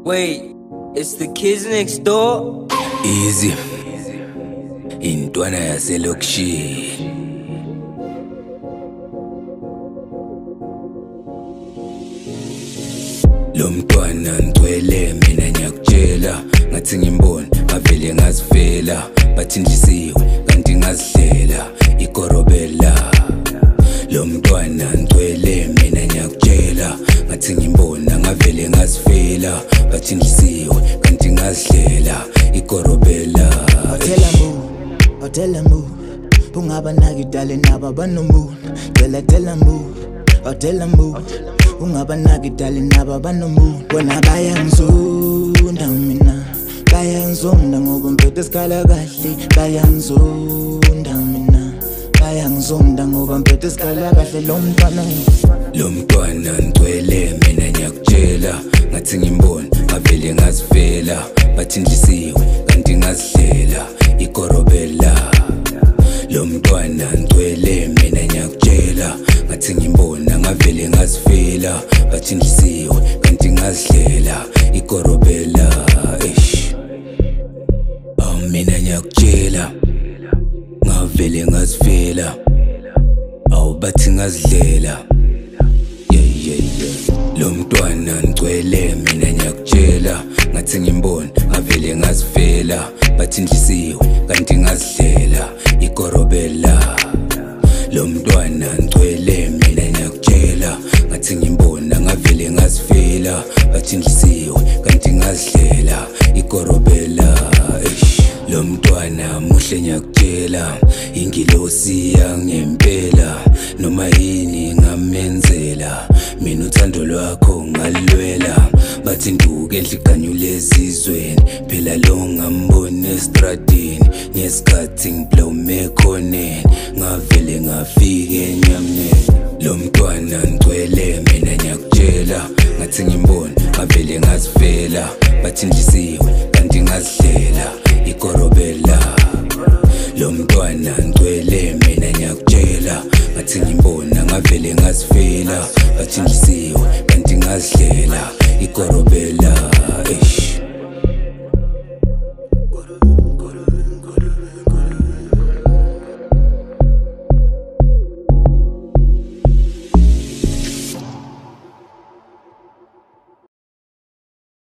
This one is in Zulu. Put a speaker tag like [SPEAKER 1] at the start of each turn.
[SPEAKER 1] Wait, it's the kids next door?
[SPEAKER 2] Easy. Intwana yaselokishini. Lo mntwana ngcwele mina ngiyakutshela ngathi ngimbona ngavele ngazifela bathi ndisiwe kanti ngazihlela ikorobela. Lo mntwana ngcwele mina ngiyakutshela ngathi ngimbona ngavele ngazifela bathi ndisiwe kanti ngazihlela ikorobela.
[SPEAKER 3] Tell her move, ungaba naki darling naba banomood. Tell her move, ungaba naki darling naba banomood. Bona bayangizonda mina, bayangizonda ngoba mphethe isikhala kahle. Bayangizonda mina, bayangizonda ngoba mphethe isikhala kahle.
[SPEAKER 2] Lo mntwana ngcwele mina ngiyakutshela ngathi ngimbona ngavele ngazifela bathi ndisiwe kanti ngazihlela ikorobela. Lo mntwana ngcwele mina ngiyakutshela ngathi ngimbona ngavele ngazifela bathi ndisiwe kanti ngazihlela ikorobela. Mina ngiyakutshela ngavele ngazifela bathi ngazihlela. Lo mntwana ngcwele mina ngiyakutshela ngathi ngimbona ngavele ngazifela bathi ndisiwe kanti ngazihlela ikorobela. Lo mntwana ngcwele mina ngiyakutshela ngathi ngimbona ngavele ngazifela bathi ndisiwe kanti ngazihlela ikorobela. Lo mntwana muhle ngiyakutshela ingilosi yangempela noma yini ngamenzela mina uthando lwakho ngalwela. Bathi nduke enhliqanyule ezizweni phela lo ngambona estradini ngesikhathi ngiblowme khoneni ngavele ngafika enyamneni. Lo mntwana ngcwele mina ngiyakutshela ngathi ngimbona ngavele ngazifela bathi ndisiwe kanti ngazihlela